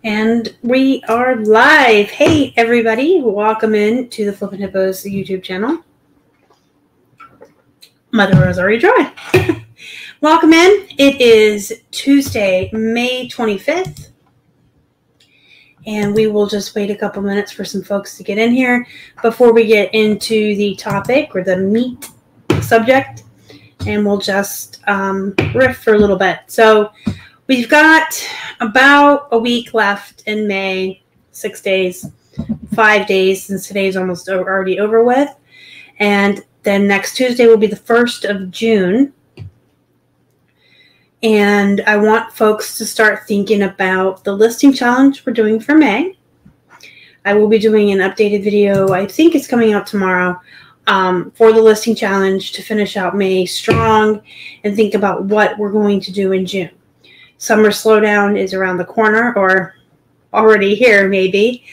And we are live. Hey, everybody. Welcome in to the Flippin' Hippos YouTube channel. Mother Rose already dry. Welcome in. It is Tuesday, May 25th. And we will just wait a couple minutes for some folks to get in here before we get into the topic or the meat subject. And we'll just riff for a little bit. So we've got about a week left in May, 6 days, 5 days, since today's almost already over with. And then next Tuesday will be the 1st of June. And I want folks to start thinking about the listing challenge we're doing for May. I will be doing an updated video. I think it's coming out tomorrow for the listing challenge to finish out May strong and think about what we're going to do in June. Summer slowdown is around the corner or already here maybe.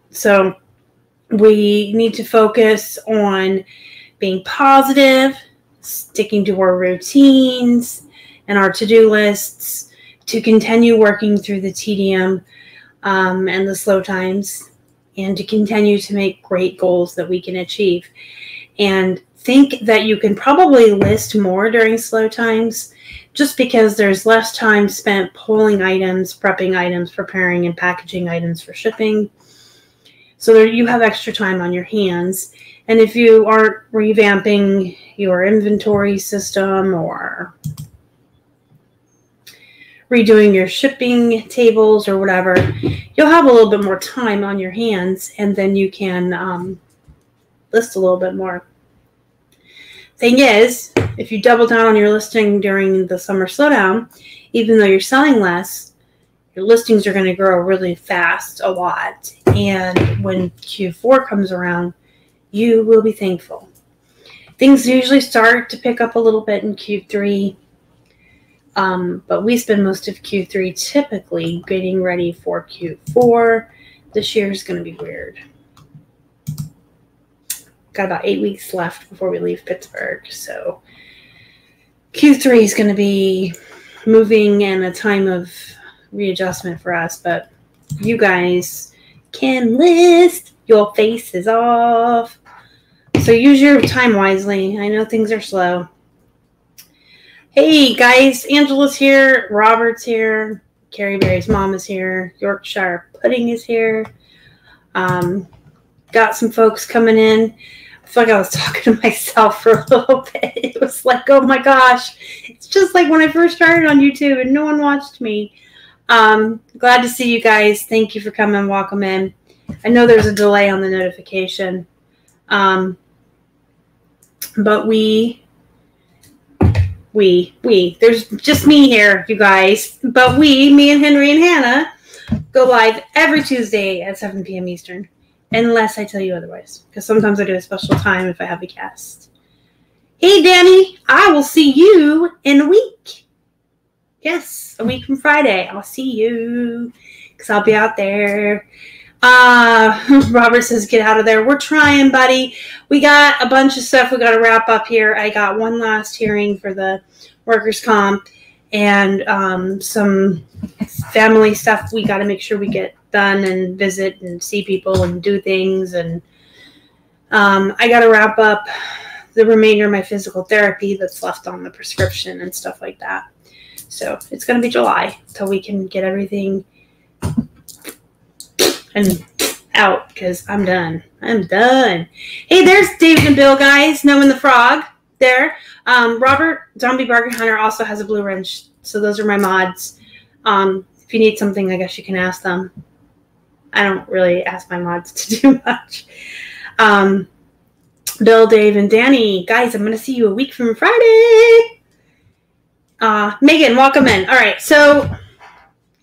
So we need to focus on being positive, sticking to our routines and our to-do lists to continue working through the tedium and the slow times and to continue to make great goals that we can achieve. And think that you can probably list more during slow times just because there's less time spent pulling items, prepping items, preparing and packaging items for shipping. So that you have extra time on your hands. And if you aren't revamping your inventory system or redoing your shipping tables or whatever, you'll have a little bit more time on your hands and then you can list a little bit more. Thing is, if you double down on your listing during the summer slowdown, even though you're selling less, your listings are going to grow really fast, a lot. And when Q4 comes around, you will be thankful. Things usually start to pick up a little bit in Q3, but we spend most of Q3 typically getting ready for Q4. This year is going to be weird. Got about 8 weeks left before we leave Pittsburgh. So Q3 is going to be moving and a time of readjustment for us. But you guys can list. Your face is off. So use your time wisely. I know things are slow. Hey, guys. Angela's here. Robert's here. Carrie Berry's mom is here. Yorkshire Pudding is here. Got some folks coming in. I feel like I was talking to myself for a little bit. It was like, oh my gosh. It's just like when I first started on YouTube and no one watched me. Glad to see you guys. Thank you for coming. Welcome in. I know there's a delay on the notification. But there's just me here, you guys. But me and Henry and Hannah, go live every Tuesday at 7 p.m. Eastern. Unless I tell you otherwise. Because sometimes I do a special time if I have a guest. Hey, Danny. I will see you in a week. Yes, a week from Friday. I'll see you. Because I'll be out there. Robert says, get out of there. We're trying, buddy. We got a bunch of stuff we got to wrap up here. I got one last hearing for the workers' comp. And some family stuff we got to make sure we get done and visit and see people and do things. And I got to wrap up the remainder of my physical therapy that's left on the prescription and stuff like that. So it's going to be July until we can get everything and out because I'm done. I'm done. Hey, there's David and Bill, guys. Knowing the Frog there. Robert, Zombie Bargain Hunter, also has a blue wrench. So those are my mods. If you need something, I guess you can ask them. I don't really ask my mods to do much. Bill, Dave, and Danny. Guys, I'm going to see you a week from Friday. Megan, welcome in. All right, so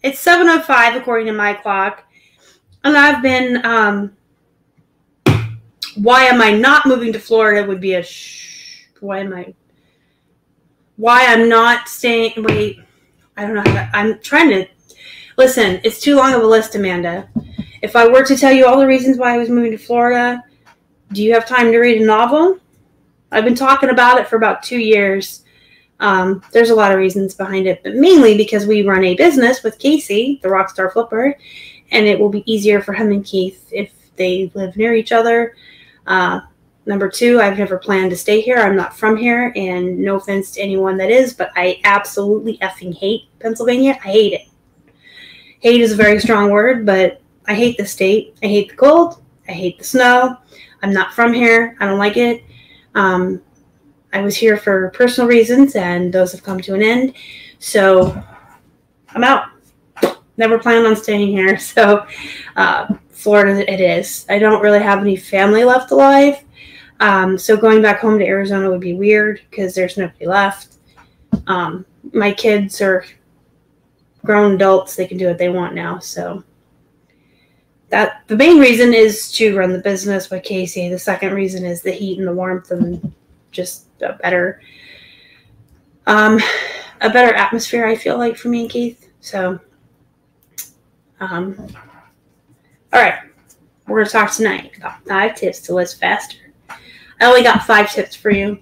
it's 7:05 according to my clock. And I've been, why am I not moving to Florida would be a why I'm not staying, wait, I don't know how to, I'm trying to, listen, it's too long of a list, Amanda. If I were to tell you all the reasons why I was moving to Florida, do you have time to read a novel? I've been talking about it for about 2 years. There's a lot of reasons behind it, but mainly because we run a business with Casey, the Rockstar Flipper, and it will be easier for him and Keith if they live near each other. Number two, I've never planned to stay here. I'm not from here, and no offense to anyone that is, but I absolutely effing hate Pennsylvania. I hate it. Hate is a very strong word, but I hate the state. I hate the cold. I hate the snow. I'm not from here. I don't like it. I was here for personal reasons, and those have come to an end. So I'm out. Never planned on staying here. So Florida it is. I don't really have any family left alive. So going back home to Arizona would be weird because there's nobody left. My kids are grown adults. They can do what they want now. So that the main reason is to run the business with Casey. The second reason is the heat and the warmth and just a better atmosphere, I feel like, for me and Keith. So, all right, we're going to talk tonight about 5 tips to list faster. I only got 5 tips for you.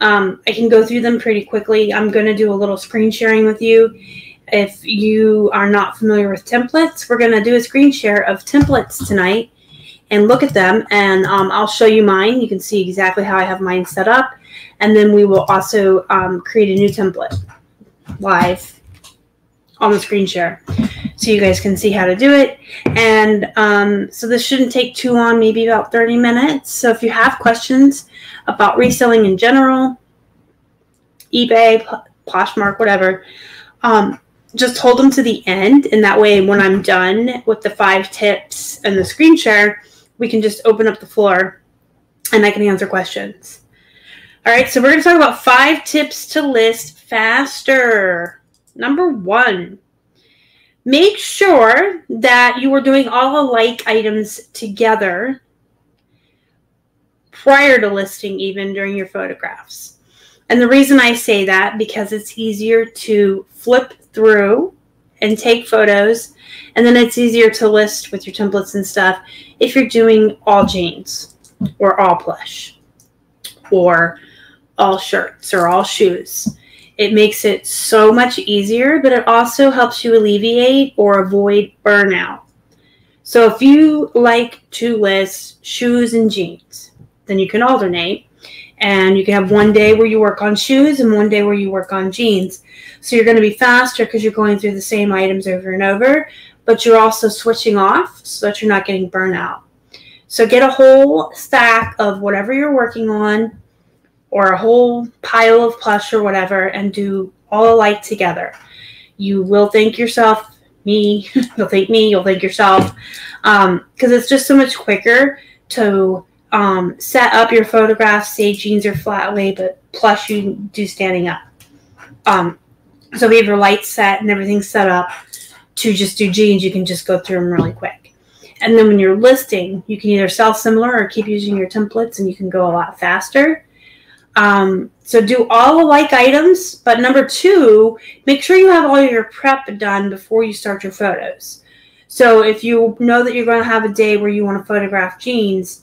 I can go through them pretty quickly. I'm going to do a little screen sharing with you. If you are not familiar with templates, we're going to do a screen share of templates tonight and look at them, and I'll show you mine. You can see exactly how I have mine set up, and then we will also create a new template live on the screen share so you guys can see how to do it. And so this shouldn't take too long, maybe about 30 minutes. So if you have questions about reselling in general, eBay, Poshmark, whatever, just hold them to the end, and that way when I'm done with the 5 tips and the screen share, we can just open up the floor and I can answer questions. All right, so we're going to talk about 5 tips to list faster. Number 1, make sure that you are doing all the like items together prior to listing, even during your photographs. And the reason I say that, because it's easier to flip through and take photos, and then it's easier to list with your templates and stuff if you're doing all jeans or all plush or all shirts or all shoes. It makes it so much easier, but it also helps you alleviate or avoid burnout. So if you like to list shoes and jeans, then you can alternate. And you can have one day where you work on shoes and one day where you work on jeans. So you're going to be faster because you're going through the same items over and over, but you're also switching off so that you're not getting burnout. So get a whole stack of whatever you're working on or a whole pile of plush or whatever and do all alike together. You will thank yourself, me, you'll thank me, you'll thank yourself, because it's just so much quicker to set up your photographs, say jeans are flat lay, but plush you do standing up. So we have your lights set and everything set up to just do jeans. You can just go through them really quick. And then when you're listing, you can either sell similar or keep using your templates and you can go a lot faster. So do all alike items, but number 2, make sure you have all your prep done before you start your photos. So if you know that you're going to have a day where you want to photograph jeans,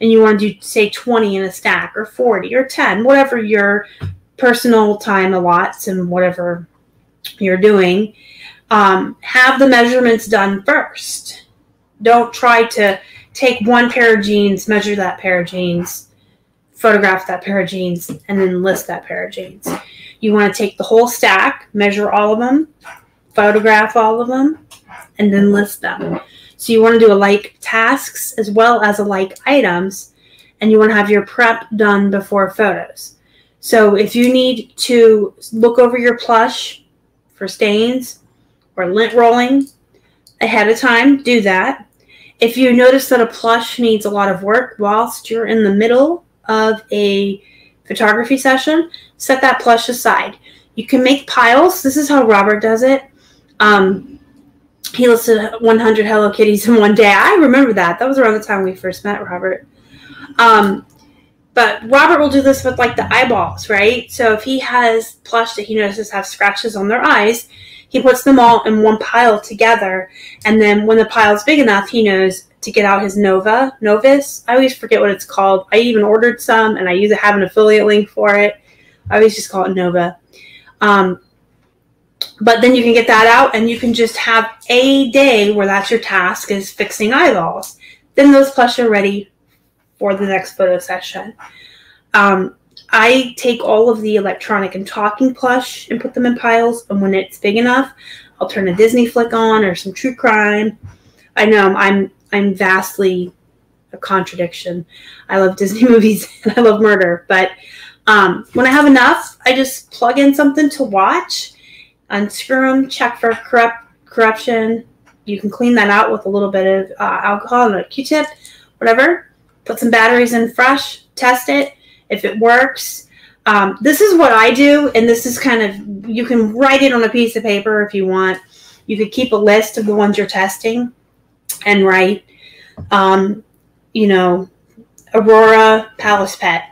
and you want to do, say, 20 in a stack or 40 or 10, whatever your personal time allots and whatever you're doing, have the measurements done first. Don't try to take one pair of jeans, measure that pair of jeans, photograph that pair of jeans, and then list that pair of jeans. You want to take the whole stack, measure all of them, photograph all of them, and then list them. So you want to do alike tasks as well as alike items, and you want to have your prep done before photos. So if you need to look over your plush for stains or lint rolling ahead of time, do that. If you notice that a plush needs a lot of work whilst you're in the middle of a photography session, set that plush aside. You can make piles. This is how Robert does it. He listed 100 Hello Kitties in one day. I remember that. That was around the time we first met Robert. But Robert will do this with like the eyeballs, right? So if he has plush that he notices have scratches on their eyes, he puts them all in one pile together. And then when the pile's big enough, he knows to get out his Novus. I always forget what it's called. I even ordered some, and I have an affiliate link for it. I always just call it Nova. But then you can get that out and you can just have a day where that's your task, is fixing eyeballs. Then those plush are ready for the next photo session. I take all of the electronic and talking plush and put them in piles. And when it's big enough, I'll turn a Disney flick on or some true crime. I know I'm vastly a contradiction. I love Disney movies and I love murder. But when I have enough, I just plug in something to watch, unscrew them, check for corruption. You can clean that out with a little bit of alcohol and a Q-tip, whatever. Put some batteries in fresh, test it. If it works, this is what I do, and this is kind of, you can write it on a piece of paper if you want. You could keep a list of the ones you're testing and write, you know, Aurora Palace Pet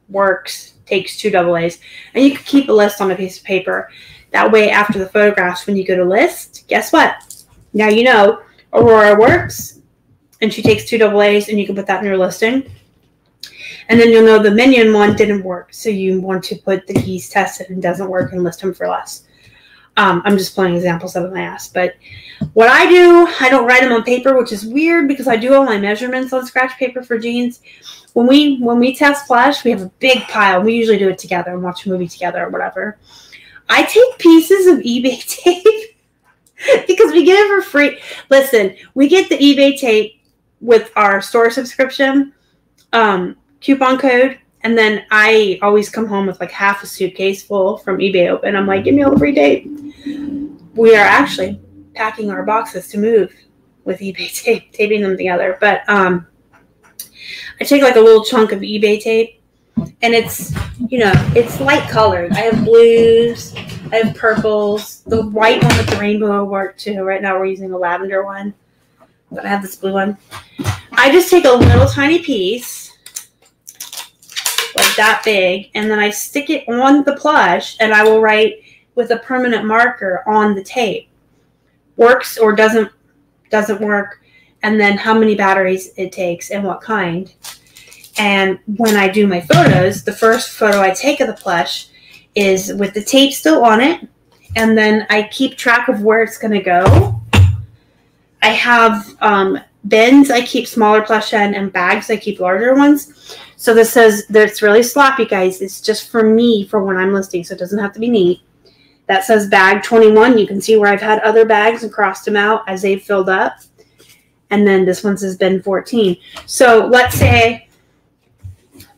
works, takes 2 AA's, and you could keep a list on a piece of paper. That way, after the photographs, when you go to list, guess what? Now you know Aurora works, and she takes 2 AA's, and you can put that in your listing. And then you'll know the Minion one didn't work, so you want to put the Geese tested and doesn't work and list them for less. I'm just pulling examples out of my ass. But what I do, I don't write them on paper, which is weird because I do all my measurements on scratch paper for jeans. When we test plush, we have a big pile. We usually do it together and watch a movie together or whatever. I take pieces of eBay tape because we get it for free. Listen, we get the eBay tape with our store subscription. Coupon code, and then I always come home with like half a suitcase full from eBay open. I'm like, give me all the free tape. We are actually packing our boxes to move with eBay tape, taping them together. But I take like a little chunk of eBay tape, and it's, you know, it's light colored. I have blues, I have purples, the white one with the rainbow will work too. Right now we're using a lavender one, but I have this blue one. I just take a little tiny piece, like that big, and then I stick it on the plush, and I will write with a permanent marker on the tape, works or doesn't work, and then how many batteries it takes and what kind. And when I do my photos, the first photo I take of the plush is with the tape still on it, and then I keep track of where it's going to go. I have bins I keep smaller plush in, and bags I keep larger ones. So this says that it's really sloppy, guys. It's just for me for when I'm listing, so it doesn't have to be neat. That says bag 21. You can see where I've had other bags and crossed them out as they've filled up. And then this one says bin 14. So let's say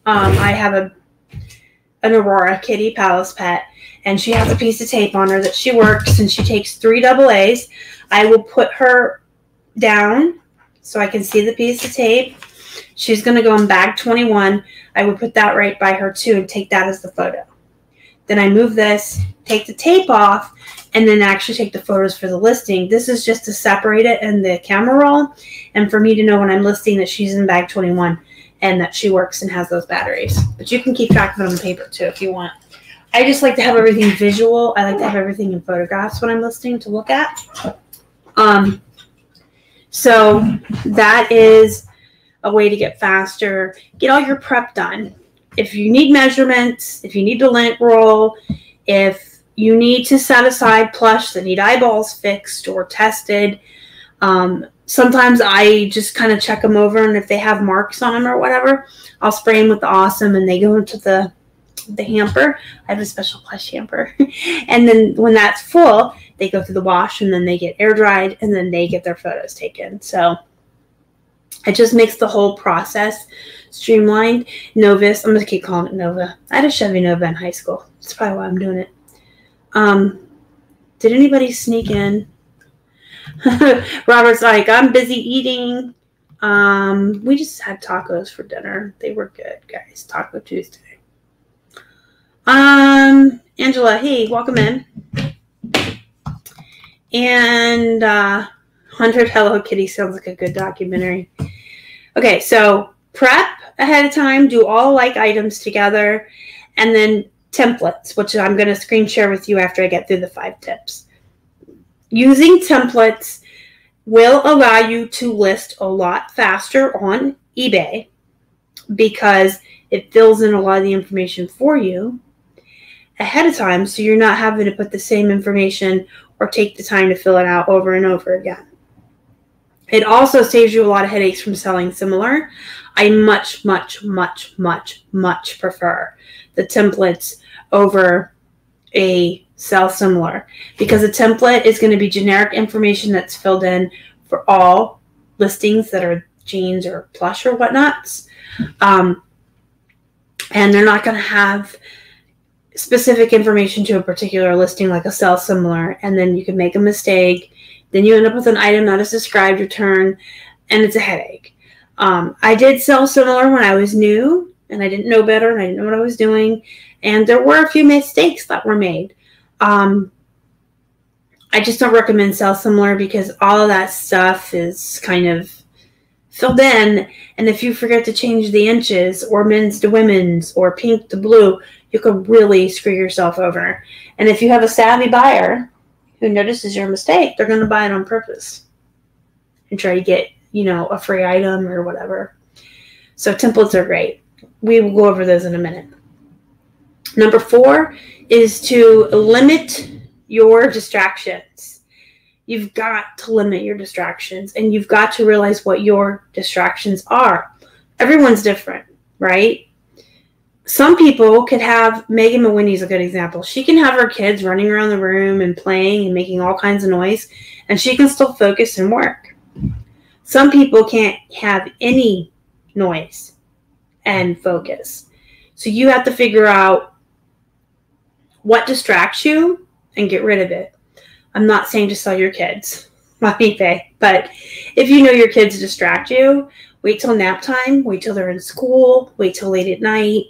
I have an Aurora Kitty Palace Pet, and she has a piece of tape on her that she works, and she takes 3 AA's. I will put her down so I can see the piece of tape. She's going to go in bag 21. I would put that right by her too and take that as the photo. Then I move this, take the tape off, and then actually take the photos for the listing. This is just to separate it in the camera roll and for me to know when I'm listing that she's in bag 21 and that she works and has those batteries. But you can keep track of it on paper too if you want. I just like to have everything visual. I like to have everything in photographs when I'm listing to look at. So that is a way to get faster. Get all your prep done. If you need measurements, if you need to lint roll, if you need to set aside plush that need eyeballs fixed or tested, sometimes I just kind of check them over, and if they have marks on them or whatever, I'll spray them with the Awesome, and they go into the hamper. I have a special plush hamper. And then when that's full, they go through the wash, and then they get air dried, and then they get their photos taken. So it just makes the whole process streamlined. Novus, I'm going to keep calling it Nova. I had a Chevy Nova in high school. That's probably why I'm doing it. Did anybody sneak in? Robert's like, I'm busy eating. We just had tacos for dinner. They were good, guys. Taco Tuesday. Angela, hey, welcome in. And 100 Hello Kitty sounds like a good documentary. Okay, so prep ahead of time, do all like items together, and then templates, which I'm going to screen share with you after I get through the 5 tips. Using templates will allow you to list a lot faster on eBay because it fills in a lot of the information for you. ahead of time so you're not having to put the same information or take the time to fill it out over and over again. It also saves you a lot of headaches from selling similar. I much, much, much, much, much prefer the templates over a sell similar, because a template is going to be generic information that's filled in for all listings that are jeans or plush or whatnots. And they're not going to have specific information to a particular listing like a sell similar, and then you can make a mistake. Then you end up with an item not as described return, and it's a headache. I did sell similar when I was new, and I didn't know better, and I didn't know what I was doing, and there were a few mistakes that were made. I just don't recommend sell similar because all of that stuff is kind of filled in, and if you forget to change the inches or men's to women's or pink to blue, you could really screw yourself over. And if you have a savvy buyer who notices your mistake, they're going to buy it on purpose and try to get, you know, a free item or whatever. So templates are great. We will go over those in a minute. Number 4 is to limit your distractions. You've got to limit your distractions, and you've got to realize what your distractions are. Everyone's different, right? Some people could have, Megan McWhinney's a good example. She can have her kids running around the room and playing and making all kinds of noise, and she can still focus and work. Some people can't have any noise and focus. So you have to figure out what distracts you and get rid of it. I'm not saying to sell your kids on eBay, but if you know your kids distract you, wait till nap time, wait till they're in school, wait till late at night.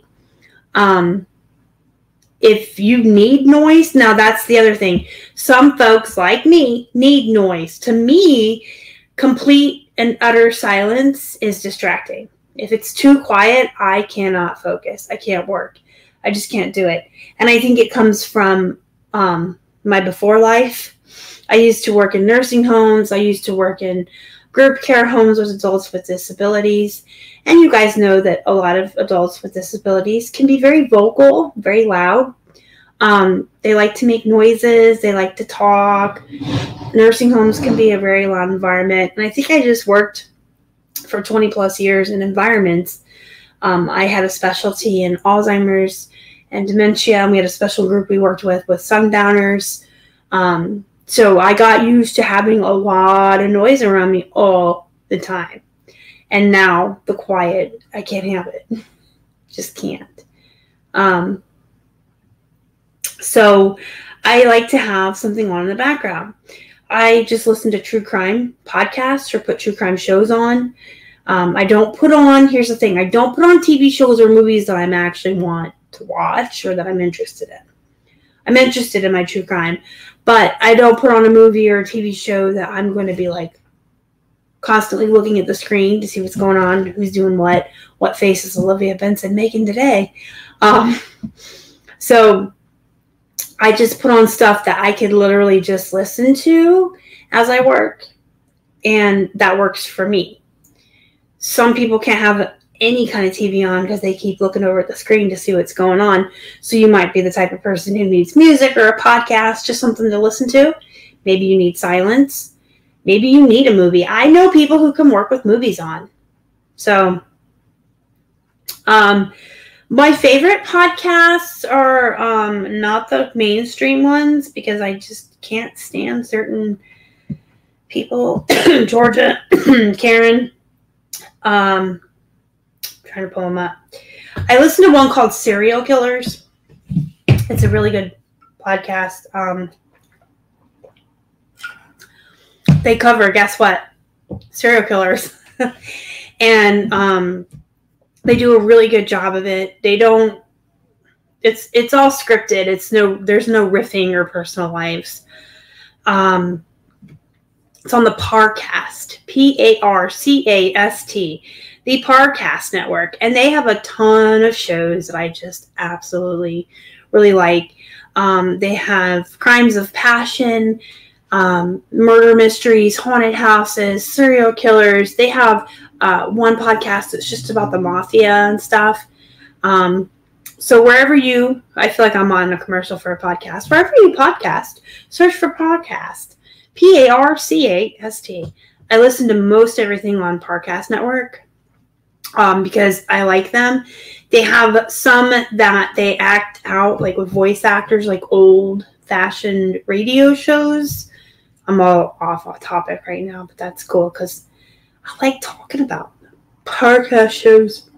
If you need noise, now that's the other thing. Some folks like me need noise. To me, complete and utter silence is distracting. If it's too quiet, I cannot focus. I can't work. I just can't do it. And I think it comes from my before life. I used to work in nursing homes. I used to work in group care homes with adults with disabilities. And you guys know that a lot of adults with disabilities can be very vocal, very loud. They like to make noises. They like to talk. Nursing homes can be a very loud environment. And I think I just worked for 20 plus years in environments. I had a specialty in Alzheimer's and dementia, and we had a special group we worked with sundowners. So I got used to having a lot of noise around me all the time. And now the quiet, I can't have it. Just can't. So I like to have something on in the background. I just listen to true crime podcasts or put true crime shows on. I don't put on, here's the thing, I don't put on TV shows or movies that I actually want to watch or that I'm interested in. I'm interested in my true crime, but I don't put on a movie or a TV show that I'm going to be like constantly looking at the screen to see what's going on, who's doing what face is Olivia Benson making today. So I just put on stuff that I could literally just listen to as I work, and that works for me. Some people can't have any kind of TV on because they keep looking over at the screen to see what's going on. So you might be the type of person who needs music or a podcast, just something to listen to. Maybe you need silence. Maybe you need a movie. I know people who can work with movies on. So my favorite podcasts are not the mainstream ones because I just can't stand certain people. Georgia, Karen. Trying to pull them up. I listen to one called Serial Killers. It's a really good podcast. They cover, guess what? Serial killers. And they do a really good job of it. They don't, it's all scripted. There's no riffing or personal lives. It's on the Parcast, Parcast, the Parcast network. And they have a ton of shows that I just absolutely really like. They have Crimes of Passion, murder mysteries, haunted houses, serial killers. They have one podcast that's just about the mafia and stuff. So wherever I feel like I'm on a commercial for a podcast. Wherever you podcast, search for podcast. PARCAST. I listen to most everything on Podcast Network because I like them. They have some that they act out like with voice actors, like old-fashioned radio shows. I'm all off topic right now, but that's cool because I like talking about podcast shows.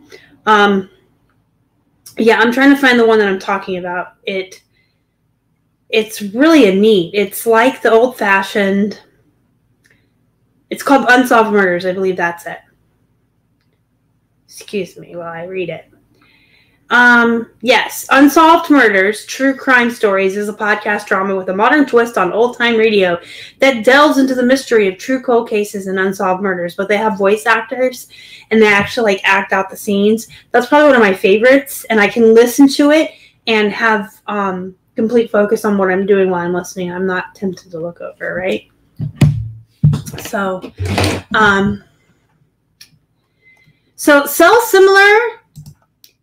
Yeah, I'm trying to find the one that I'm talking about. It's really a neat. It's like the old-fashioned. It's called Unsolved Murders. I believe that's it. Excuse me while I read it. Yes, Unsolved Murders, True Crime Stories is a podcast drama with a modern twist on old-time radio that delves into the mystery of true cold cases and unsolved murders. But they have voice actors, and they actually like act out the scenes. That's probably one of my favorites, and I can listen to it and have complete focus on what I'm doing while I'm listening. I'm not tempted to look over, right? So, sell similar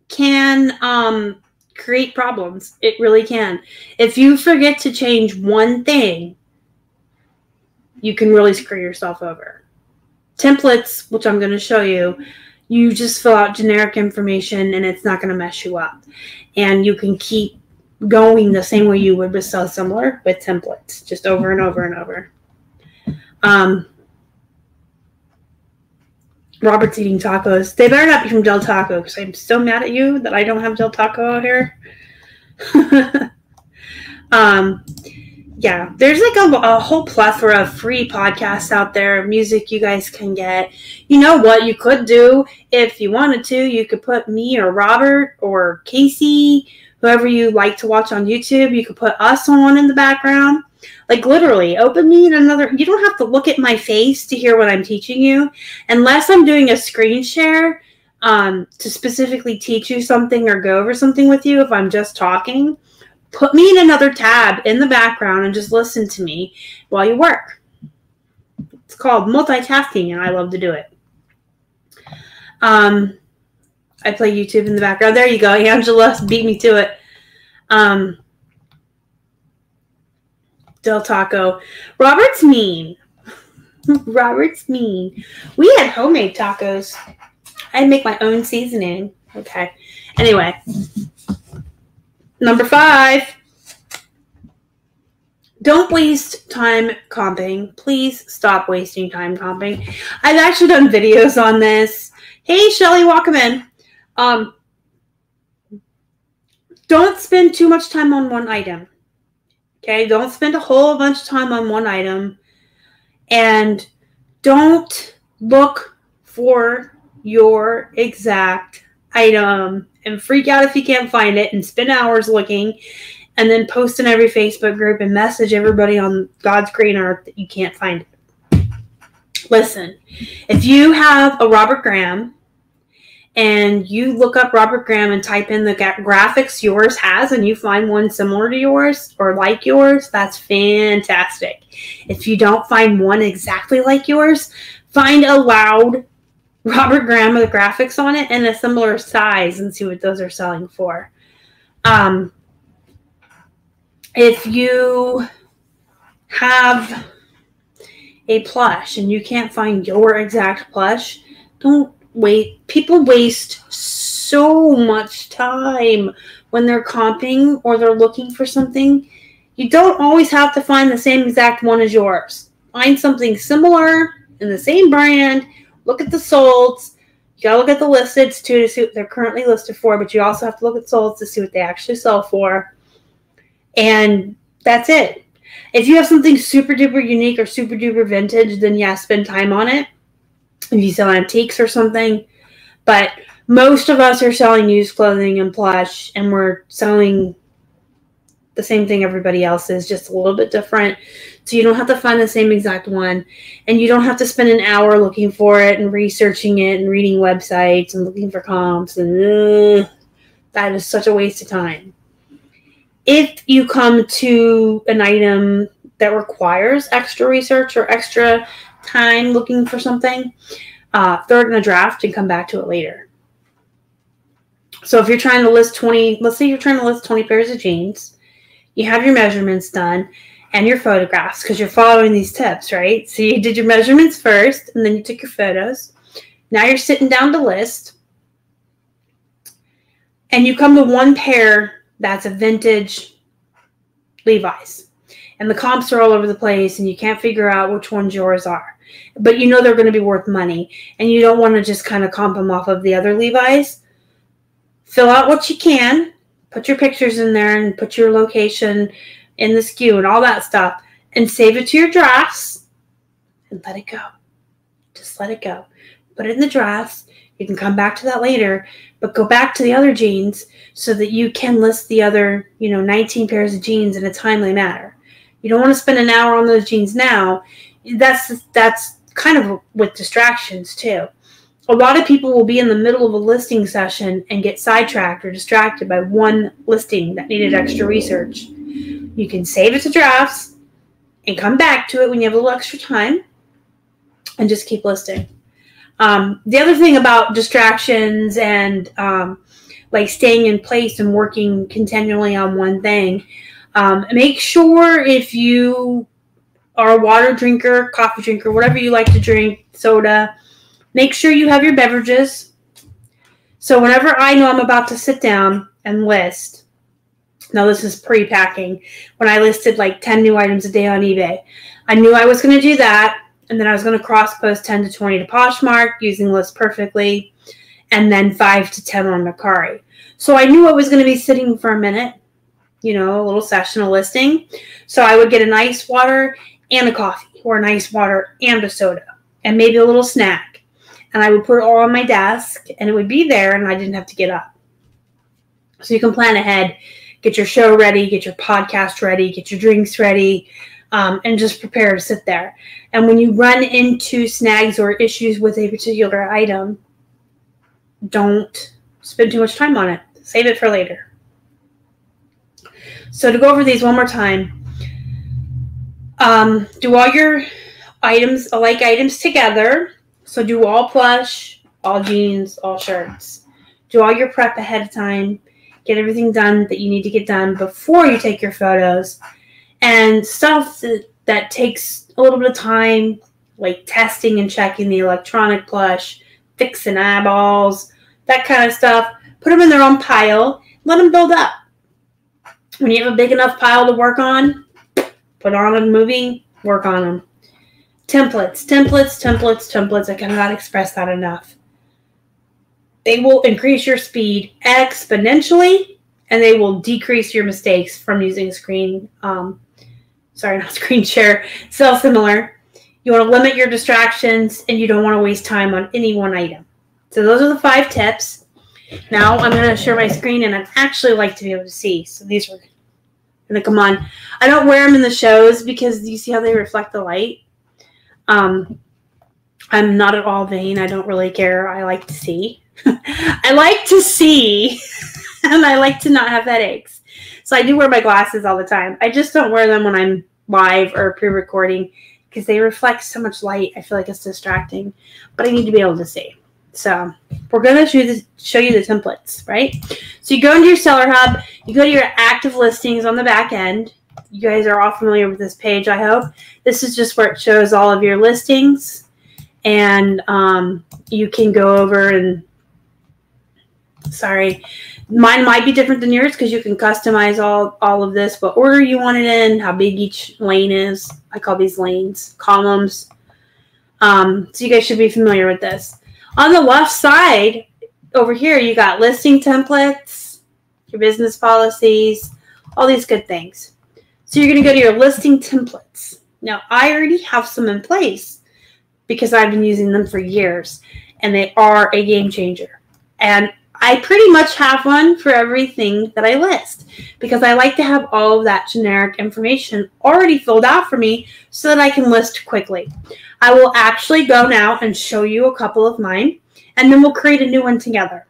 can create problems. It really can. If you forget to change one thing, you can really screw yourself over. Templates, which I'm going to show you, you just fill out generic information and it's not going to mess you up. And you can keep going the same way you would with sell similar with templates, just over and over and over. Robert's eating tacos. They better not be from Del Taco because I'm so mad at you that I don't have Del Taco out here. Yeah, there's like a whole plethora of free podcasts out there, music you guys can get. You know what you could do if you wanted to? You could put me or Robert or Casey, whoever you like to watch on YouTube. You could put us on in the background. Like literally, open me in another. You don't have to look at my face to hear what I'm teaching you, unless I'm doing a screen share to specifically teach you something or go over something with you. If I'm just talking, put me in another tab in the background and just listen to me while you work. It's called multitasking, and I love to do it. I play YouTube in the background. There you go. Angela beat me to it. Del Taco. Robert's mean. Robert's mean. We had homemade tacos. I'd make my own seasoning. Okay. Anyway. Number 5. Don't waste time comping. Please stop wasting time comping. I've actually done videos on this. Hey, Shelly, welcome in. Don't spend too much time on one item. Okay, don't spend a whole bunch of time on one item, and don't look for your exact item and freak out if you can't find it and spend hours looking and then post in every Facebook group and message everybody on God's green earth that you can't find it. Listen, if you have a Robert Graham and you look up Robert Graham and type in the graphics yours has and you find one similar to yours or like yours, that's fantastic. If you don't find one exactly like yours, find a loud Robert Graham with graphics on it and a similar size and see what those are selling for. If you have a plush and you can't find your exact plush, don't wait. People waste so much time when they're comping or they're looking for something. You don't always have to find the same exact one as yours. Find something similar in the same brand. Look at the solds. You gotta look at the listeds too to see what they're currently listed for, but you also have to look at solds to see what they actually sell for. And that's it. If you have something super duper unique or super duper vintage, then yeah, spend time on it. If you sell antiques or something. But most of us are selling used clothing and plush, and we're selling the same thing everybody else is, just a little bit different. So you don't have to find the same exact one, and you don't have to spend an hour looking for it and researching it and reading websites and looking for comps, and that is such a waste of time. If you come to an item that requires extra research or extra time looking for something, throw it in a draft and come back to it later. So if you're trying to list 20, let's say you're trying to list 20 pairs of jeans, you have your measurements done and your photographs because you're following these tips, right? So you did your measurements first and then you took your photos. Now you're sitting down to list and you come to one pair that's a vintage Levi's and the comps are all over the place and you can't figure out which ones yours are. But you know they're going to be worth money and you don't want to just kind of comp them off of the other Levi's. Fill out what you can, put your pictures in there and put your location in the SKU and all that stuff and save it to your drafts and let it go. Just let it go. Put it in the drafts. You can come back to that later, but go back to the other jeans so that you can list the other, 19 pairs of jeans in a timely manner. You don't want to spend an hour on those jeans now. That's kind of with distractions too. A lot of people will be in the middle of a listing session and get sidetracked or distracted by one listing that needed extra research. You can save it to drafts and come back to it when you have a little extra time and just keep listing. The other thing about distractions and like staying in place and working continually on one thing, make sure if you are a water drinker, coffee drinker, whatever you like to drink, soda, make sure you have your beverages. So whenever I know I'm about to sit down and list, now this is pre-packing, when I listed like 10 new items a day on eBay, I knew I was going to do that. And then I was going to cross-post 10 to 20 to Poshmark using List Perfectly, and then 5 to 10 on Mercari. So I knew I was going to be sitting for a minute, a little session of listing. So I would get an ice water and a coffee, or an ice water and a soda, and maybe a little snack. And I would put it all on my desk, and it would be there, and I didn't have to get up. So you can plan ahead, get your show ready, get your podcast ready, get your drinks ready, and just prepare to sit there. And when you run into snags or issues with a particular item, don't spend too much time on it. Save it for later. So to go over these one more time, do all your items, alike items together. So do all plush, all jeans, all shirts. Do all your prep ahead of time. Get everything done that you need to get done before you take your photos. And stuff that takes a little bit of time, like testing and checking the electronic plush, fixing eyeballs, that kind of stuff, put them in their own pile, let them build up. When you have a big enough pile to work on, put on a movie, work on them. Templates. I cannot express that enough. They will increase your speed exponentially, and they will decrease your mistakes from using screen share, sell similar. You want to limit your distractions, and you don't want to waste time on any one item. So those are the 5 tips. Now I'm going to share my screen, and I'd actually like to be able to see. So these are going to come on. I don't wear them in the shows because you see how they reflect the light. I'm not at all vain. I don't really care. I like to see. I like to see, and I like to not have headaches. So I do wear my glasses all the time. I just don't wear them when I'm live or pre-recording because they reflect so much light. I feel like it's distracting, but I need to be able to see. So we're going to show you the templates, right? So you go into your Seller Hub. You go to your active listings on the back end. You guys are all familiar with this page, I hope. This is just where it shows all of your listings. And you can go over and, mine might be different than yours because you can customize all of this, what order you want it in, how big each lane is. I call these lanes, columns. So you guys should be familiar with this. On the left side, over here, you got listing templates, your business policies, all these good things. So you're going to go to your listing templates. Now, I already have some in place because I've been using them for years, and they are a game changer. And I pretty much have one for everything that I list because I like to have all of that generic information already filled out for me so that I can list quickly. I will actually go now and show you a couple of mine, and then we'll create a new one together.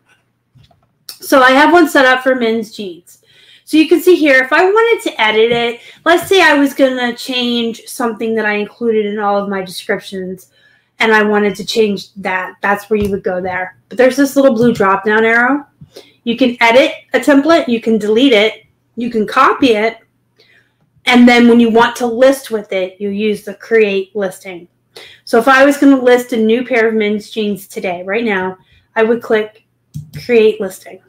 So I have one set up for men's jeans. So you can see here, if I wanted to edit it, let's say I was going to change something that I included in all of my descriptions, and I wanted to change that. That's where you would go there. But there's this little blue drop-down arrow. You can edit a template, you can delete it, you can copy it, and then when you want to list with it, you use the create listing. So if I was going to list a new pair of men's jeans today, right now, I would click create listing.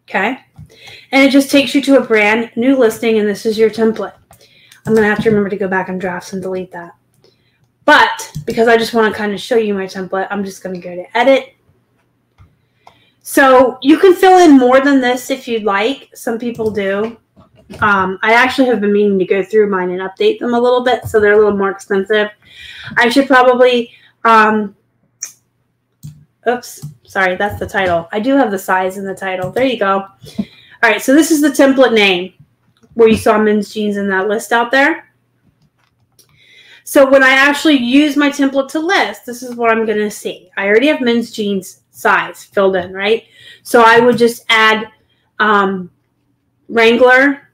Okay? And it just takes you to a brand new listing, and this is your template. I'm going to have to remember to go back in drafts and delete that. But because I just want to kind of show you my template, I'm just going to go to edit. So you can fill in more than this if you'd like. Some people do. I actually have been meaning to go through mine and update them a little bit, so they're a little more expensive. I should probably, oops, sorry, that's the title. I do have the size in the title. There you go. All right, so this is the template name where you saw men's jeans in that list out there. So when I actually use my template to list, this is what I'm going to see. I already have men's jeans size filled in, right? So I would just add Wrangler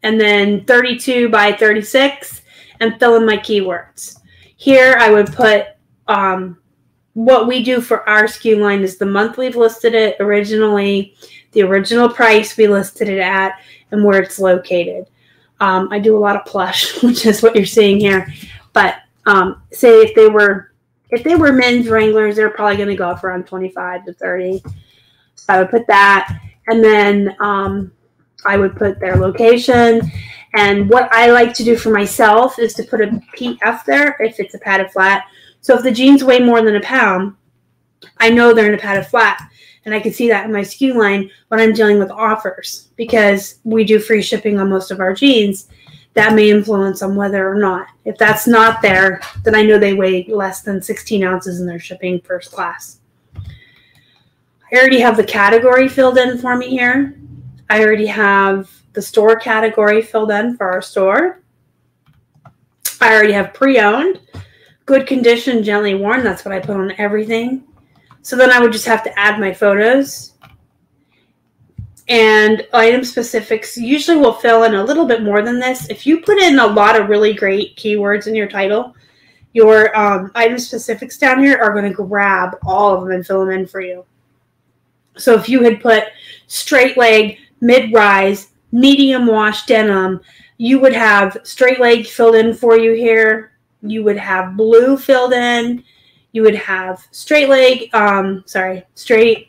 and then 32 by 36 and fill in my keywords. Here I would put what we do for our SKU line is the month we've listed it originally, the original price we listed it at, and where it's located. I do a lot of plush, which is what you're seeing here. But say if they were men's Wranglers, they're probably going to go up around 25 to 30. So I would put that, and then I would put their location. And what I like to do for myself is to put a PF there if it's a padded flat. So if the jeans weigh more than a pound, I know they're in a padded flat. And I can see that in my SKU line when I'm dealing with offers, because we do free shipping on most of our jeans. That may influence on whether or not. If that's not there, then I know they weigh less than 16 ounces and they're shipping first class. I already have the category filled in for me here. I already have the store category filled in for our store. I already have pre-owned, good condition, gently worn. That's what I put on everything. So then I would just have to add my photos. And item specifics usually will fill in a little bit more than this. If you put in a lot of really great keywords in your title, your item specifics down here are going to grab all of them and fill them in for you. So if you had put straight leg, mid-rise, medium wash denim, you would have straight leg filled in for you here. You would have blue filled in. You would have straight leg, straight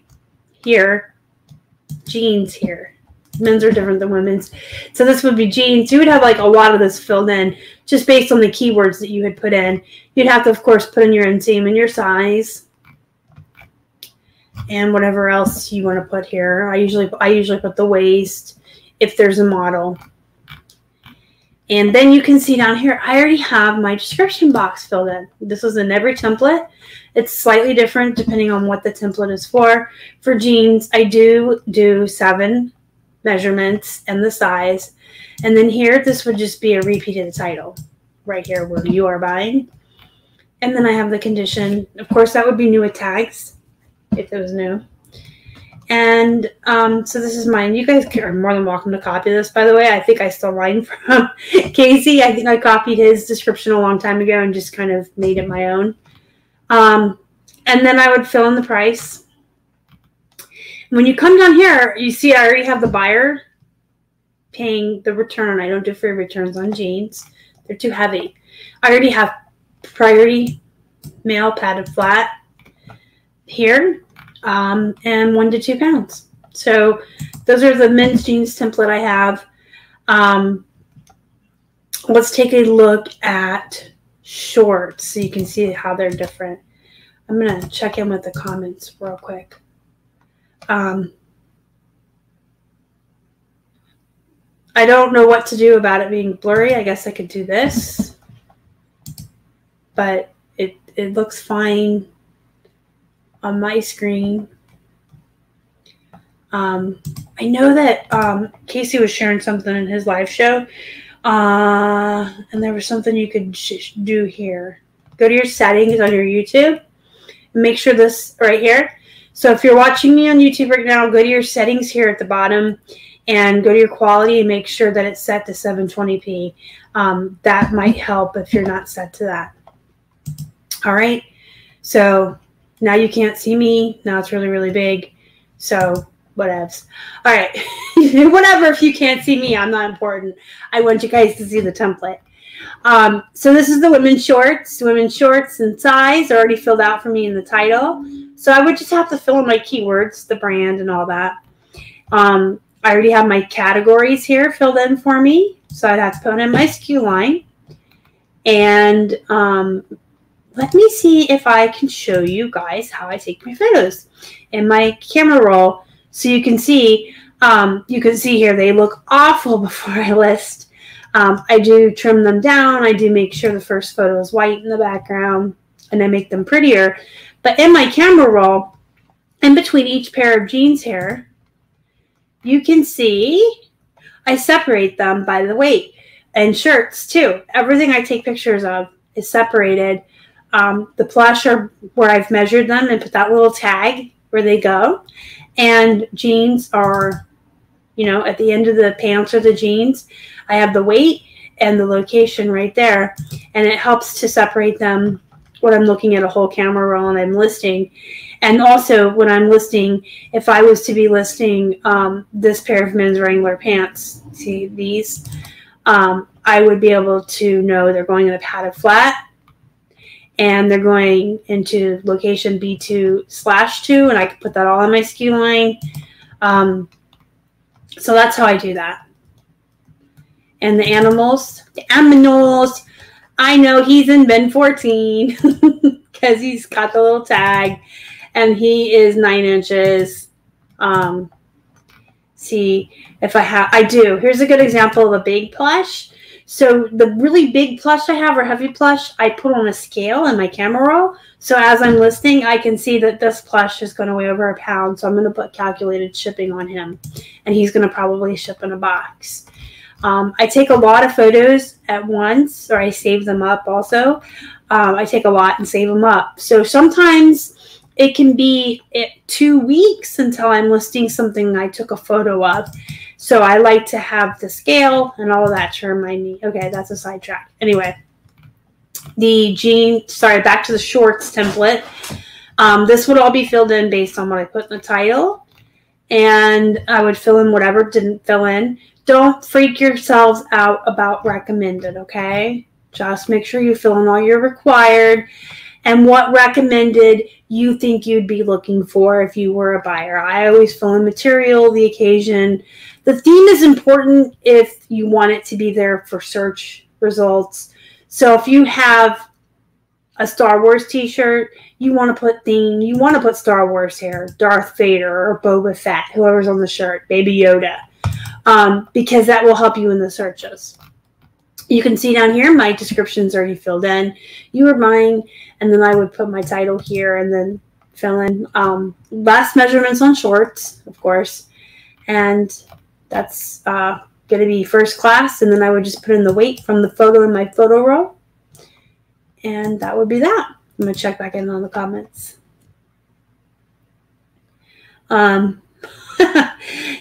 here, jeans here. Men's are different than women's. So this would be jeans. You would have like a lot of this filled in just based on the keywords that you had put in. You'd have to, of course, put in your inseam and your size and whatever else you want to put here. I usually put the waist if there's a model. And then you can see down here, I already have my description box filled in. This is in every template. It's slightly different depending on what the template is for. For jeans, I do 7 measurements and the size. And then here, this would just be a repeat of the title right here where you are buying. And then I have the condition. Of course, that would be new with tags if it was new. And so this is mine. You guys are more than welcome to copy this, by the way. I think I stole mine from Casey. I think I copied his description a long time ago and just kind of made it my own. And then I would fill in the price. When you come down here, you see I already have the buyer paying the return. I don't do free returns on jeans. They're too heavy. I already have priority mail padded flat here. And 1 to 2 pounds. So those are the men's jeans template I have. Let's take a look at shorts so you can see how they're different. I'm going to check in with the comments real quick. I don't know what to do about it being blurry. I guess I could do this, but it looks fine on my screen. I know that Casey was sharing something in his live show, and there was something you could do here. Go to your settings on your YouTube and make sure this right here. So if you're watching me on YouTube right now, go to your settings here at the bottom and go to your quality and make sure that it's set to 720p. That might help if you're not set to that. All right. So Now you can't see me. Now it's really, really big. So whatevs. All right. Whatever. If you can't see me, I'm not important. I want you guys to see the template. So this is the women's shorts. Women's shorts and size are already filled out for me in the title. So I would just have to fill in my keywords, the brand and all that. I already have my categories here filled in for me. So I'd have to put in my SKU line. And let me see if I can show you guys how I take my photos in my camera roll. So you can see here they look awful before I list. I do trim them down. I do make sure the first photo is white in the background, and I make them prettier. But in my camera roll, in between each pair of jeans here, you can see I separate them by the weight. And shirts too. Everything I take pictures of is separated. The plush are where I've measured them and put that little tag where they go. And jeans are, you know, at the end of the pants or the jeans, I have the weight and the location right there. And it helps to separate them when I'm looking at a whole camera roll and I'm listing. And also when I'm listing, if I was to be listing this pair of men's Wrangler pants, see these, I would be able to know they're going in a padded flat and they're going into location B2/2, and I can put that all on my SKU line. So that's how I do that. And the animals, I know he's in bin 14 because he's got the little tag and he is 9 inches. See if I do. Here's a good example of a big plush. So the really big plush I have, or heavy plush, I put on a scale in my camera roll. So as I'm listing, I can see that this plush is going to weigh over a pound. So I'm going to put calculated shipping on him. And he's going to probably ship in a box. I take a lot of photos at once, or I save them up also. I take a lot and save them up. So sometimes it can be 2 weeks until I'm listing something I took a photo of. So I like to have the scale and all of that to remind me. Okay, that's a sidetrack. Anyway, back to the shorts template. This would all be filled in based on what I put in the title. And I would fill in whatever didn't fill in. Don't freak yourselves out about recommended, okay? Just make sure you fill in all your required and what recommended you think you'd be looking for if you were a buyer. I always fill in material, the occasion. The theme is important if you want it to be there for search results. So if you have a Star Wars t-shirt, you want to put theme, you want to put Star Wars here, Darth Vader or Boba Fett, whoever's on the shirt, Baby Yoda, because that will help you in the searches. You can see down here, my description's already filled in. You were mine, and then I would put my title here and then fill in last measurements on shorts, of course. And that's going to be first class. And then I would just put in the weight from the photo in my photo roll. And that would be that. I'm going to check back in on the comments.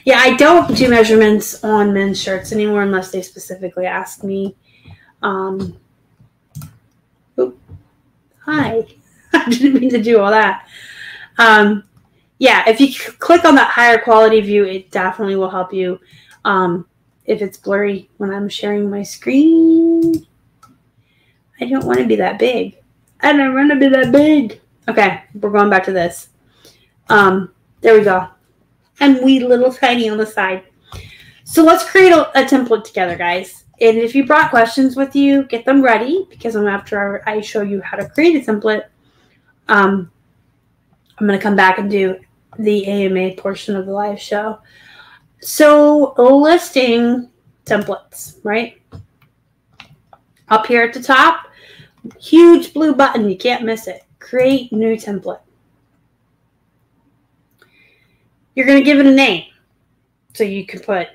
Yeah, I don't do measurements on men's shirts anymore unless they specifically ask me. Hi. I didn't mean to do all that. Yeah, if you click on that higher quality view, it definitely will help you. If it's blurry when I'm sharing my screen, I don't want to be that big. I don't want to be that big. Okay, we're going back to this. There we go. And wee little tiny on the side. So let's create a template together, guys. And if you brought questions with you, get them ready, because after I show you how to create a template, I'm going to come back and do the AMA portion of the live show. So listing templates, right? Up here at the top, huge blue button. You can't miss it. Create new template. You're going to give it a name. So you can put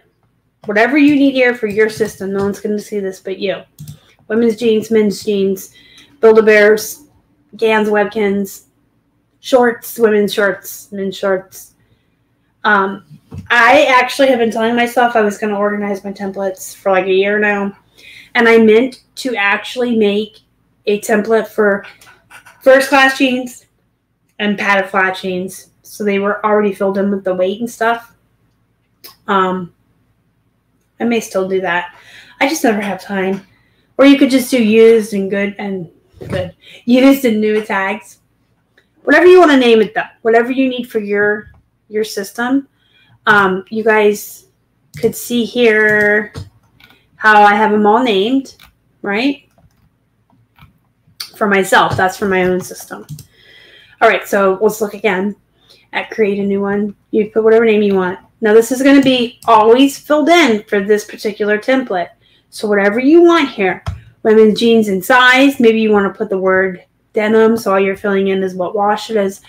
whatever you need here for your system. No one's going to see this but you. Women's jeans, men's jeans, Build-A-Bears, Gans, Webkins, shorts, women's shorts, men's shorts. I actually have been telling myself I was going to organize my templates for like a year now. And I meant to actually make a template for first class jeans, and padded flat jeans. So they were already filled in with the weight and stuff. I may still do that. I just never have time. Or you could just do used and good. Used and new tags. Whatever you want to name it though. Whatever you need for your system. You guys could see here how I have them all named, right? For myself. That's for my own system. All right, so let's look again at create a new one. You put whatever name you want. Now this is going to be always filled in for this particular template. So whatever you want here. Women's jeans in size. Maybe you want to put the word denim, so all you're filling in is what wash it is.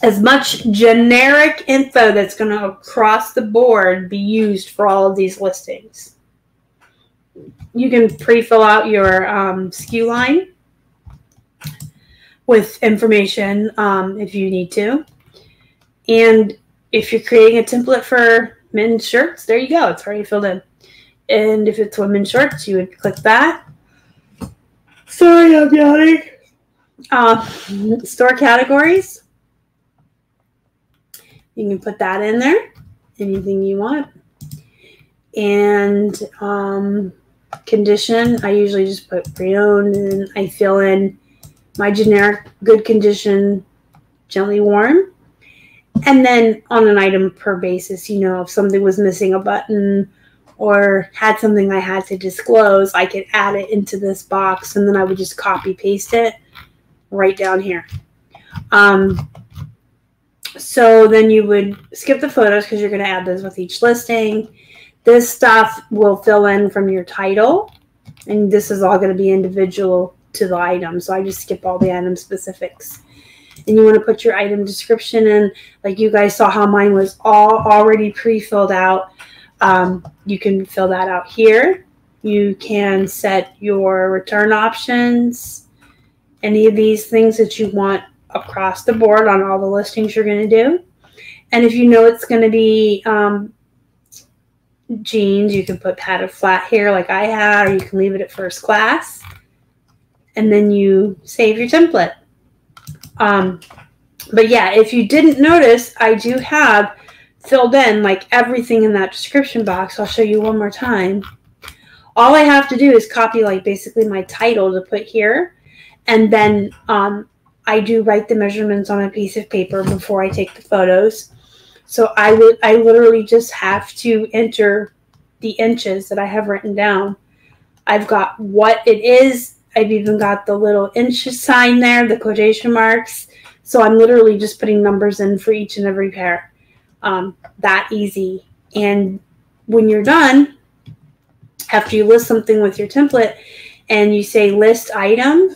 As much generic info that's going to across the board be used for all of these listings. You can pre-fill out your SKU line with information if you need to. And if you're creating a template for men's shirts, there you go. It's already filled in. And if it's women's shirts, you would click that. Sorry, I'm yawning. Store categories. You can put that in there. Anything you want. And condition, I usually just put pre-owned, and I fill in my generic good condition, gently worn. And then on an item per basis, you know, if something was missing a button or had something I had to disclose, I could add it into this box, and then I would just copy paste it right down here. So then you would skip the photos because you're going to add those with each listing. This stuff will fill in from your title, and this is all going to be individual to the item. So I just skip all the item specifics. And you want to put your item description in, like you guys saw how mine was all already pre-filled out. You can fill that out here. You can set your return options, any of these things that you want across the board on all the listings you're going to do. And if you know it's going to be jeans, you can put padded flat here like I have, or you can leave it at first class. And then you save your template. But yeah, if you didn't notice, I do have filled in like everything in that description box. I'll show you one more time. All I have to do is copy like basically my title to put here. And then I do write the measurements on a piece of paper before I take the photos. So I literally just have to enter the inches that I have written down. I've got what it is. I've even got the little inches sign there, the quotation marks. So I'm literally just putting numbers in for each and every pair. That easy. And when you're done, after you list something with your template and you say list item,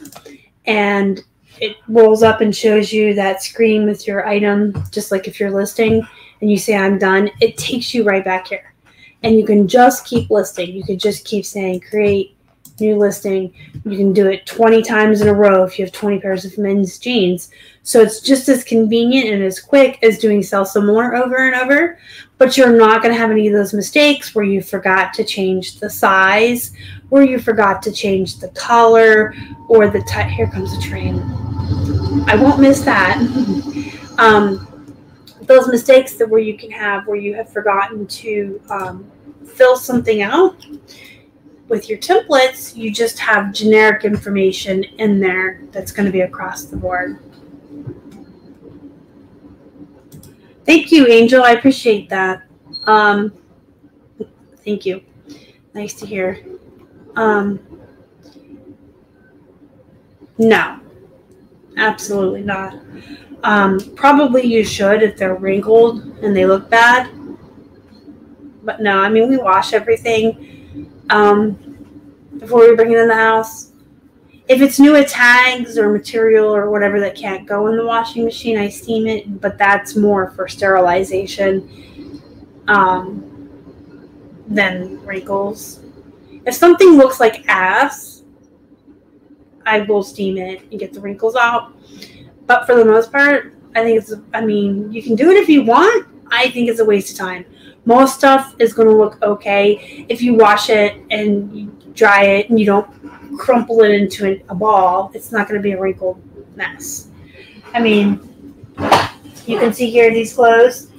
and it rolls up and shows you that screen with your item, just like if you're listing, and you say I'm done, it takes you right back here. And you can just keep listing. You could just keep saying create new listing. You can do it 20 times in a row if you have 20 pairs of men's jeans. So it's just as convenient and as quick as doing sell similar over and over, but you're not going to have any of those mistakes where you forgot to change the size, where you forgot to change the color, or the type. Here comes a train. I won't miss that. Those mistakes that where you can have, where you have forgotten to fill something out. With your templates, you just have generic information in there that's going to be across the board. Thank you, Angel. I appreciate that. Thank you. Nice to hear. No, absolutely not. Probably you should if they're wrinkled and they look bad. But no, I mean, we wash everything before we bring it in the house. If it's new tags or material or whatever that can't go in the washing machine, I steam it, but that's more for sterilization than wrinkles. If something looks like ass, I will steam it and get the wrinkles out. But for the most part, I think it's, I mean, you can do it if you want. I think it's a waste of time. Most stuff is going to look okay if you wash it and you dry it and you don't crumple it into a ball. It's not going to be a wrinkled mess. I mean, you can see here these clothes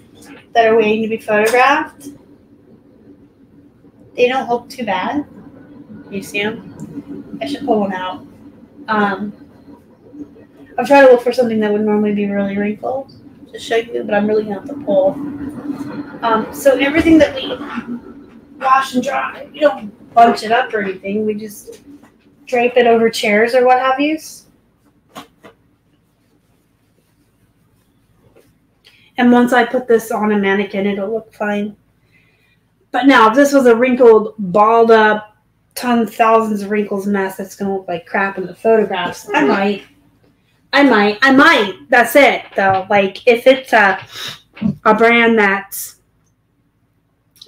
that are waiting to be photographed. They don't look too bad. Can you see them? I should pull one out. I'm trying to look for something that would normally be really wrinkled to show you, but I'm really going to have to pull. So everything that we wash and dry, we don't bunch it up or anything. We just drape it over chairs or what have you. And once I put this on a mannequin, it'll look fine. But now, if this was a wrinkled, balled up, thousands of wrinkles mess that's going to look like crap in the photographs, I might. That's it, though. Like, if it's a brand that's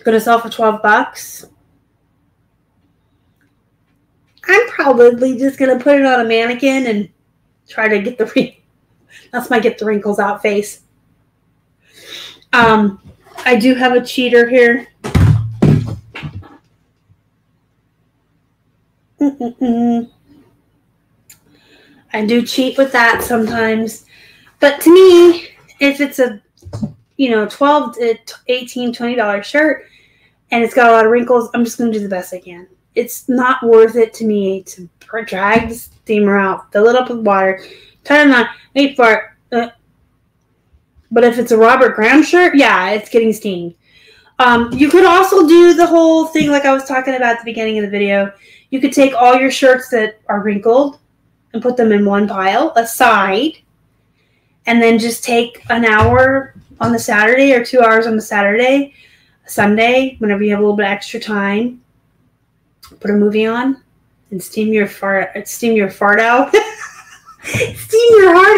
going to sell for $12, I'm probably just going to put it on a mannequin and try to get the wrinkles. That's my get the wrinkles out face. I do have a cheater here. I do cheat with that sometimes. But to me, if it's a, $12 to $18, $20 shirt and it's got a lot of wrinkles, I'm just going to do the best I can. It's not worth it to me to drag the steamer out, fill it up with water, turn it on, wait for it. But if it's a Robert Graham shirt, yeah, it's getting steamed. You could also do the whole thing like I was talking about at the beginning of the video. You could take all your shirts that are wrinkled and put them in one pile aside, and then just take an hour on the Saturday or 2 hours on the Sunday, whenever you have a little bit of extra time, put a movie on and steam your fart out. Steam your heart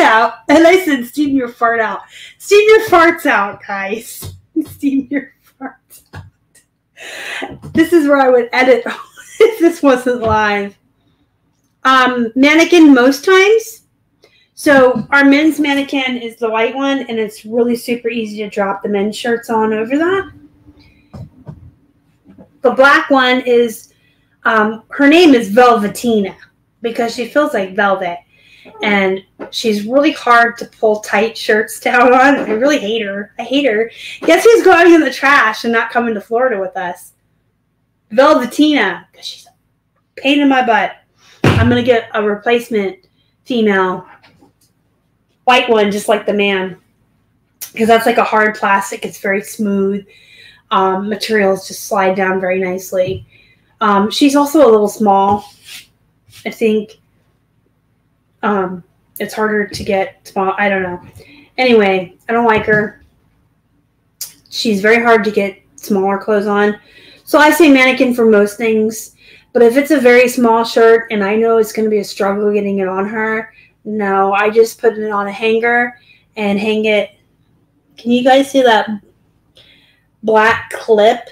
out. And I said steam your fart out. Steam your farts out, guys. Steam your farts out. This is where I would edit if this wasn't live. Mannequin most times. So our men's mannequin is the white one, and it's really super easy to drop the men's shirts on over that. The black one is, her name is Velvetina because she feels like velvet. And she's really hard to pull tight shirts down on. I really hate her. I hate her. Guess who's going in the trash and not coming to Florida with us? Velvetina. Because she's a pain in my butt. I'm going to get a replacement female white one just like the man. Because that's like a hard plastic. It's very smooth. Materials just slide down very nicely. She's also a little small. I think it's harder to get small. I don't know. Anyway, I don't like her. She's very hard to get smaller clothes on. So I say mannequin for most things. But if it's a very small shirt and I know it's going to be a struggle getting it on her, no, I just put it on a hanger and hang it. Can you guys see that black clip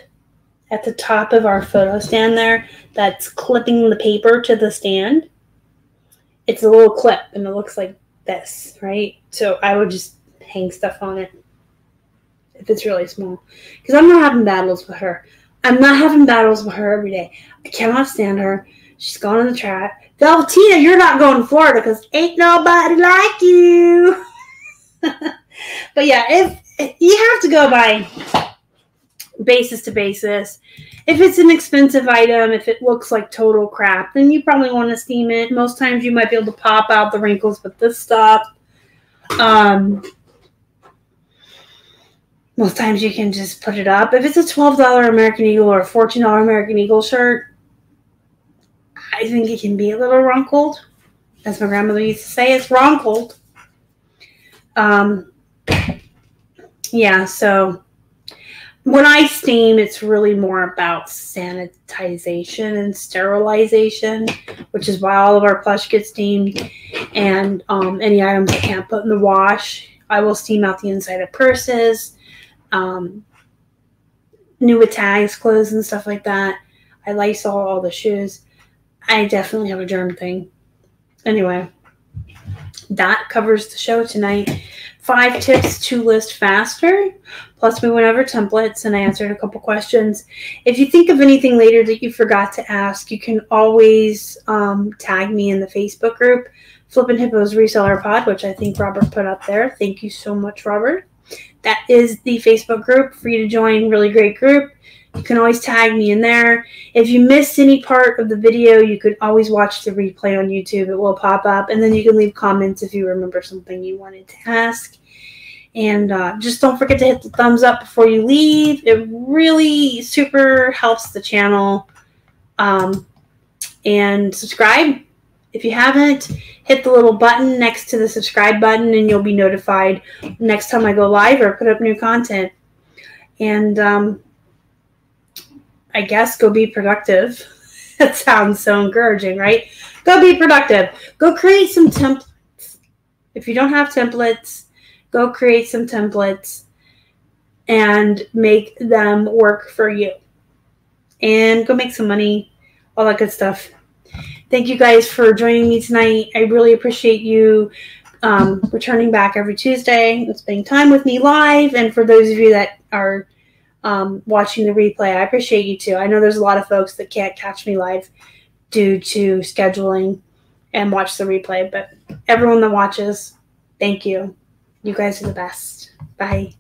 at the top of our photo stand there that's clipping the paper to the stand? It's a little clip, and it looks like this, right? So I would just hang stuff on it if it's really small. Because I'm not having battles with her. I'm not having battles with her every day. I cannot stand her. She's gone in the track. Velvetina, you're not going to Florida because ain't nobody like you. But yeah, if you have to go by basis to basis. If it's an expensive item, if it looks like total crap, then you probably want to steam it. Most times you might be able to pop out the wrinkles with this stuff. Most times you can just put it up. If it's a $12 American Eagle or a $14 American Eagle shirt, I think it can be a little wrinkled. As my grandmother used to say, it's wrinkled. Yeah, so when I steam, it's really more about sanitization and sterilization, which is why all of our plush gets steamed. And any items I can't put in the wash, I will steam out the inside of purses, new with tags, clothes, and stuff like that. I Lysol all the shoes. I definitely have a germ thing. Anyway, that covers the show tonight. 5 tips to list faster. Plus, we went over templates and I answered a couple questions. If you think of anything later that you forgot to ask, you can always tag me in the Facebook group, Flippin' Hippos Reseller Pod, which I think Robert put up there. Thank you so much, Robert. That is the Facebook group for you to join. Really great group. You can always tag me in there. If you missed any part of the video, you could always watch the replay on YouTube. It will pop up. And then you can leave comments if you remember something you wanted to ask. And just don't forget to hit the thumbs up before you leave. It really super helps the channel. And subscribe. If you haven't, hit the little button next to the subscribe button and you'll be notified next time I go live or put up new content. And I guess go be productive. That sounds so encouraging, right? Go be productive. Go create some templates. If you don't have templates, go create some templates and make them work for you. And go make some money, all that good stuff. Thank you guys for joining me tonight. I really appreciate you returning back every Tuesday and spending time with me live. And for those of you that are watching the replay, I appreciate you too. I know there's a lot of folks that can't catch me live due to scheduling and watch the replay, but everyone that watches, thank you. You guys are the best. Bye.